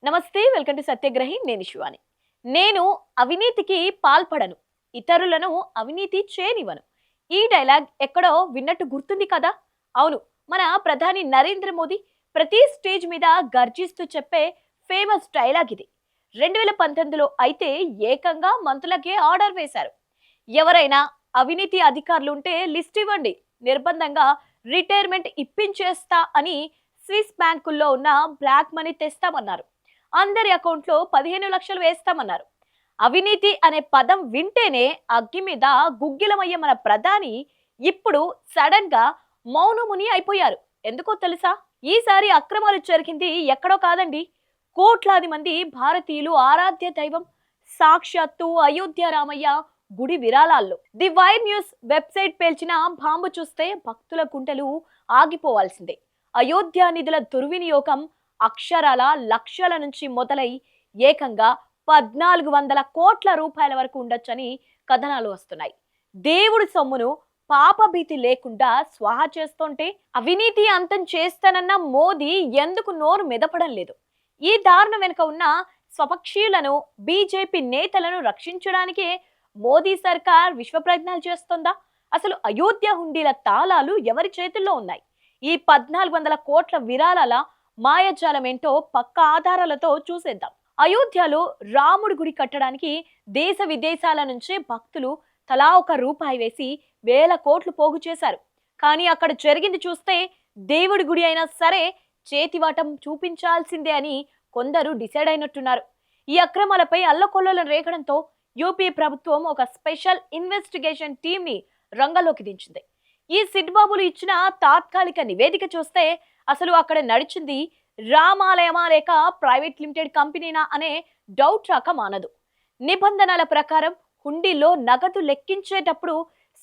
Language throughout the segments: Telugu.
నమస్తే, వెల్కమ్ టు సత్యగ్రహి. నేను శివాని. నేను అవినీతికి పాల్పడను, ఇతరులను అవినీతి చేయనివ్వను. ఈ డైలాగ్ ఎక్కడో విన్నట్టు గుర్తుంది కదా? అవును, మన ప్రధాని నరేంద్ర మోదీ ప్రతి స్టేజ్ మీద గర్జిస్తూ చెప్పే ఫేమస్ డైలాగ్ ఇది. 2019లో అయితే ఏకంగా మంత్రులకే ఆర్డర్ వేశారు. ఎవరైనా అవినీతి అధికారులుంటే లిస్ట్ ఇవ్వండి, నిర్బంధంగా రిటైర్మెంట్ ఇప్పించేస్తా అని స్విస్ బ్యాంకుల్లో ఉన్న బ్లాక్ మనీ తెస్తామన్నారు. అందరి అకౌంట్లో 15 లక్షలు వేస్తామన్నారు. అవినీతి అనే పదం వింటేనే అగ్గి మీద గుగ్గిలమయ్యే మన ప్రధాని ఇప్పుడు సడన్ గా మౌనముని అయిపోయారు. ఎందుకో తెలుసా? ఈసారి అక్రమాలు జరిగింది ఎక్కడో కాదండి, కోట్లాది మంది భారతీయులు ఆరాధ్య దైవం సాక్షాత్తు అయోధ్య రామయ్య గుడి విరాళాల్లో. ది వైర్ న్యూస్ వెబ్సైట్ పేల్చిన బాంబు చూస్తే భక్తుల గుండెలు ఆగిపోవాల్సిందే. అయోధ్య నిధుల దుర్వినియోగం అక్షరాల లక్షల నుంచి మొదలై ఏకంగా 1400 కోట్ల రూపాయల వరకు ఉండొచ్చని కథనాలు వస్తున్నాయి. దేవుడి సొమ్మును పాపభీతి లేకుండా స్వాహా చేస్తుంటే అవినీతి అంతం చేస్తానన్న మోదీ ఎందుకు నోరు మెదపడం లేదు? ఈ దారుణం వెనుక ఉన్న స్వపక్షీయులను, బీజేపీ నేతలను రక్షించడానికే మోదీ సర్కార్ విశ్వ ప్రయత్నాలు చేస్తుందా? అసలు అయోధ్య హుండీల తాళాలు ఎవరి చేతుల్లో ఉన్నాయి? ఈ 1400 కోట్ల విరాళాల మాయాజాలం ఏంటో పక్క ఆధారాలతో చూసేద్దాం. అయోధ్యలో రాముడి గుడి కట్టడానికి దేశ విదేశాల నుంచి భక్తులు తలా ₹1 వేసి వేల కోట్లు పోగు చేశారు. కానీ అక్కడ జరిగింది చూస్తే దేవుడి గుడి అయినా సరే చేతివాటం చూపించాల్సిందే అని కొందరు డిసైడ్ అయినట్టున్నారు. ఈ అక్రమాలపై అల్లకొల్లలను రేగడంతో యూపీ ప్రభుత్వం ఒక స్పెషల్ ఇన్వెస్టిగేషన్ టీమ్ ని రంగంలోకి దించింది. ఈ సిడ్బాబులు ఇచ్చిన తాత్కాలిక నివేదిక చూస్తే అసలు అక్కడ నడిచింది రామాలయమా లేక ప్రైవేట్ లిమిటెడ్ కంపెనీనా అనే డౌట్ రాక మానదు. నిబంధనల ప్రకారం హుండీలో నగదు లెక్కించేటప్పుడు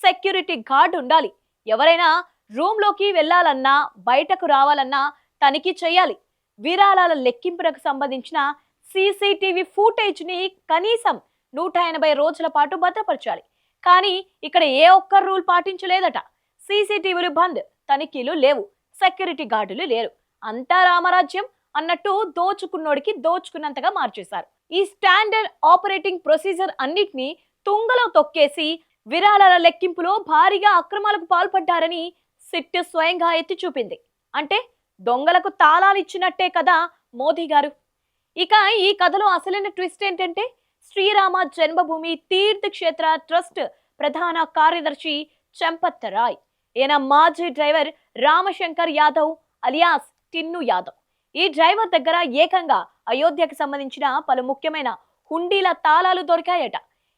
సెక్యూరిటీ గార్డ్ ఉండాలి. ఎవరైనా రూమ్ లోకి వెళ్లాలన్నా, బయటకు రావాలన్నా తనిఖీ చేయాలి. విరాళాల లెక్కింపునకు సంబంధించిన సీసీటీవీ ఫుటేజ్ ని కనీసం 180 రోజుల పాటు భద్రపరచాలి. కానీ ఇక్కడ ఏ ఒక్క రూల్ పాటించలేదట. సీసీటీవీలు బంద్, తనిఖీలు లేవు, సెక్యూరిటీ గార్డులు లేరు. అంతా రామరాజ్యం అన్నట్టు దోచుకున్నోడికి దోచుకున్నంతగా మార్చేశారు. ఈ స్టాండర్డ్ ఆపరేటింగ్ ప్రొసీజర్ అన్నిటినీ తుంగలో తొక్కేసి విరాళాల లెక్కింపులో భారీగా అక్రమాలకు పాల్పడ్డారని సిట్ స్వయంగా ఎత్తి చూపింది. అంటే దొంగలకు తాళాలు ఇచ్చినట్టే కదా మోదీ గారు. ఇక ఈ కథలో అసలైన ట్విస్ట్ ఏంటంటే, శ్రీరామ జన్మభూమి తీర్థ క్షేత్ర ట్రస్ట్ ప్రధాన కార్యదర్శి చంపత్ రాయ్. ఈయన మాజీ డ్రైవర్ రామశంకర్ యాదవ్ అలియాస్ టిన్ను యాదవ్. ఈ డ్రైవర్ దగ్గర ఏకంగా అయోధ్యకు సంబంధించిన పలు ముఖ్యమైన హుండీల తాళాలు దొరికాయట.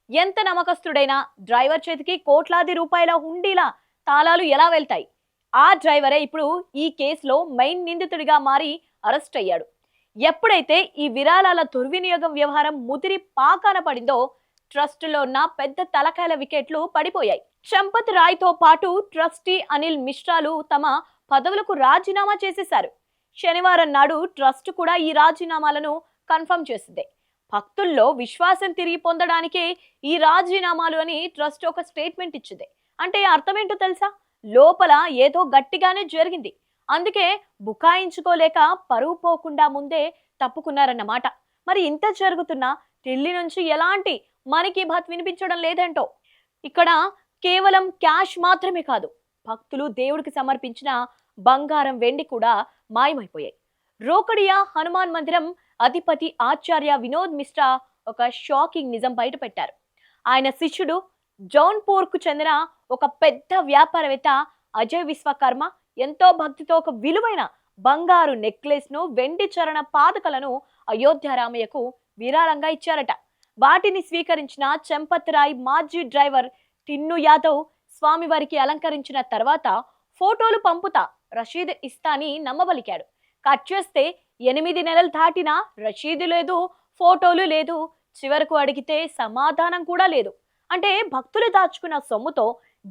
ఎంత నమ్మకస్తుడైనా డ్రైవర్ చేతికి కోట్లాది రూపాయల హుండీల తాళాలు ఎలా వెళ్తాయి? ఆ డ్రైవరే ఇప్పుడు ఈ కేసులో మెయిన్ నిందితుడిగా మారి అరెస్ట్ అయ్యాడు. ఎప్పుడైతే ఈ విరాళాల దుర్వినియోగం వ్యవహారం ముదిరి పాకాన పడిందో ట్రస్టులో ఉన్న పెద్ద తలకాయల వికెట్లు పడిపోయాయి. చంపత్ రాయ్ తో పాటు ట్రస్టీ అనిల్ మిశ్రాలు తమ పదవులకు రాజీనామా చేసేశారు. శనివారం నాడు ట్రస్ట్ కూడా ఈ రాజీనామాలను కన్ఫర్మ్ చేసింది. భక్తుల్లో విశ్వాసం తిరిగి పొందడానికే ఈ రాజీనామాలు అని ట్రస్ట్ ఒక స్టేట్మెంట్ ఇచ్చింది. అంటే అర్థమేంటో తెలుసా? లోపల ఏదో గట్టిగానే జరిగింది, అందుకే బుకాయించుకోలేక పరువు పోకుండా ముందే తప్పుకున్నారన్నమాట. మరి ఇంత జరుగుతున్నా ఢిల్లీ నుంచి ఎలాంటి మనకి బాత్ వినిపించడం లేదేంటో. ఇక్కడ కేవలం క్యాష్ మాత్రమే కాదు, భక్తులు దేవుడికి సమర్పించిన బంగారం, వెండి కూడా మాయమైపోయాయి. రోకడియా హనుమాన్ మందిరం అధిపతి ఆచార్య వినోద్ మిశ్రా ఒక షాకింగ్ నిజం బయట పెట్టారు. ఆయన శిష్యుడు జౌన్పూర్ కు చెందిన ఒక పెద్ద వ్యాపారవేత్త అజయ్ విశ్వకర్మ ఎంతో భక్తితో ఒక విలువైన బంగారు నెక్లెస్ ను, వెండి చరణ పాదకలను అయోధ్య రామయ్యకు విరాళంగా ఇచ్చారట. వాటిని స్వీకరించిన చంపత్ రాయ్ మాజీ డ్రైవర్ టిన్ను యాదవ్ స్వామివారికి అలంకరించిన తర్వాత ఫోటోలు పంపుతా, రషీద్ ఇస్తాని నమ్మబలికాడు. కట్ చేస్తే 8 నెలలు దాటినా రషీదు లేదు, ఫోటోలు లేదు, చివరకు అడిగితే సమాధానం కూడా లేదు. అంటే భక్తులు దాచుకున్న సొమ్ముతో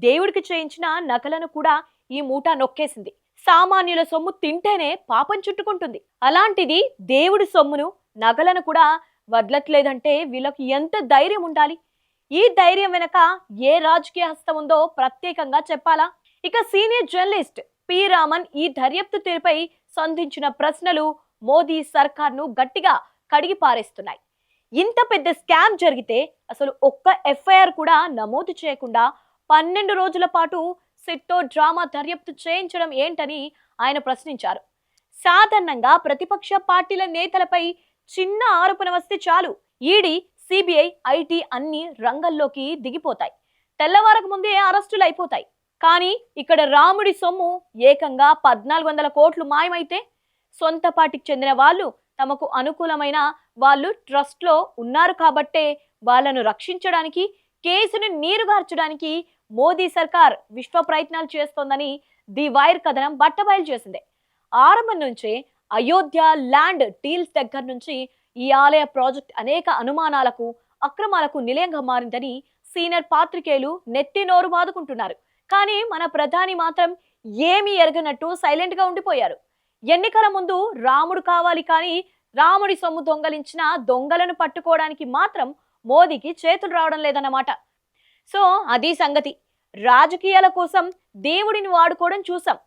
దేవుడికి చేయించిన నగలను కూడా ఈ మూట నొక్కేసింది. సామాన్యుల సొమ్ము తింటేనే పాపం చుట్టుకుంటుంది, అలాంటిది దేవుడి సొమ్మును, నగలను కూడా వదలట్లేదంటే వీళ్ళకి ఎంత ధైర్యం ఉండాలి? ఈ ధైర్యం వెనక ఏ రాజకీయ హస్తం ఉందో ప్రత్యేకంగా చెప్పాలా? ఇక సీనియర్ జర్నలిస్ట్ పి రామన్ ఈ దర్యాప్తు తీరుపై సంధించిన ప్రశ్నలు మోదీ సర్కార్ను గట్టిగా కడిగి పారేస్తున్నాయి. ఇంత పెద్ద స్కామ్ జరిగితే అసలు ఒక్క ఎఫ్ఐఆర్ కూడా నమోదు చేయకుండా 12 రోజుల పాటు సిట్తో డ్రామా దర్యాప్తు చేయించడం ఏంటని ఆయన ప్రశ్నించారు. సాధారణంగా ప్రతిపక్ష పార్టీల నేతలపై చిన్న ఆరోపణ వస్తే చాలు ఈడీ, సిబిఐ, ఐటీ అన్ని రంగంలోకి దిగిపోతాయి. తెల్లవారకు ముందే అరెస్టులు అయిపోతాయి. కానీ ఇక్కడ రాముడి సొమ్ము ఏకంగా 1400 కోట్లు మాయమైతే సొంత పార్టీకి చెందిన వాళ్ళు, తమకు అనుకూలమైన వాళ్ళు ట్రస్ట్లో ఉన్నారు కాబట్టే వాళ్ళను రక్షించడానికి, కేసును నీరుగార్చడానికి మోదీ సర్కార్ విశ్వ ప్రయత్నాలు చేస్తోందని ది వైర్ కథనం బట్టబయలు చేసింది. ఆరంభం నుంచే అయోధ్య ల్యాండ్ డీల్స్ దగ్గర నుంచి ఈ ఆలయ ప్రాజెక్ట్ అనేక అనుమానాలకు, అక్రమాలకు నిలయంగా మారిందని సీనియర్ పాత్రికేయులు నెత్తి నోరు బాదుకుంటున్నారు. కానీ మన ప్రధాని మాత్రం ఏమీ ఎరగనట్టు సైలెంట్ గా ఉండిపోయారు. ఎన్నికల ముందు రాముడు కావాలి కానీ రాముడి సొమ్ము దొంగలించిన దొంగలను పట్టుకోవడానికి మాత్రం మోదీకి చేతులు రావడం లేదన్నమాట. సో అది సంగతి. రాజకీయాల కోసం దేవుడిని వాడుకోవడం చూసాం.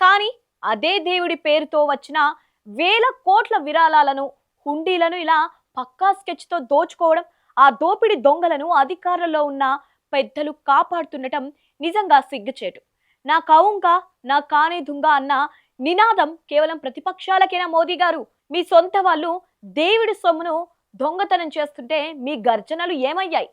కానీ అదే దేవుడి పేరుతో వచ్చిన వేల కోట్ల విరాళాలను, హుండీలను ఇలా పక్కా స్కెచ్తో దోచుకోవడం, ఆ దోపిడి దొంగలను అధికారంలో ఉన్న పెద్దలు కాపాడుతుండటం నిజంగా సిగ్గుచేటు. నా కౌంగా నా కానే దుంగ అన్న నినాదం కేవలం ప్రతిపక్షాలకేనా మోదీ గారు? మీ సొంత వాళ్ళు దేవుడి సొమ్మును దొంగతనం చేస్తుంటే మీ గర్జనలు ఏమయ్యాయి?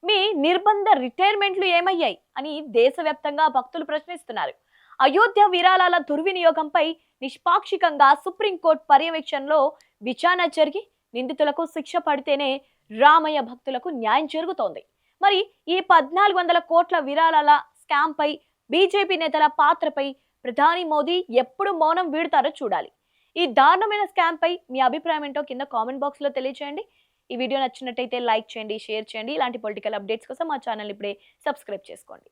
మీ నిర్బంధ రిటైర్మెంట్లు ఏమయ్యాయి అని దేశవ్యాప్తంగా భక్తులు ప్రశ్నిస్తున్నారు. అయోధ్య విరాళాల దుర్వినియోగంపై నిష్పాక్షికంగా సుప్రీంకోర్టు పర్యవేక్షణలో విచారణ జరిగి నిందితులకు శిక్ష పడితేనే రామయ్య భక్తులకు న్యాయం జరుగుతోంది. మరి ఈ 1400 కోట్ల విరాళాల స్కామ్ పై, బీజేపీ నేతల పాత్రపై ప్రధాని మోదీ ఎప్పుడు మౌనం వీడుతారో చూడాలి. ఈ దారుణమైన స్కామ్ పై మీ అభిప్రాయం ఏంటో కింద కామెంట్ బాక్స్ లో తెలియజేయండి. ఈ వీడియో నచ్చినట్టయితే లైక్ చేయండి, షేర్ చేయండి. ఇలాంటి పొలిటికల్ అప్డేట్స్ కోసం మా ఛానల్ ఇప్పుడే సబ్స్క్రైబ్ చేసుకోండి.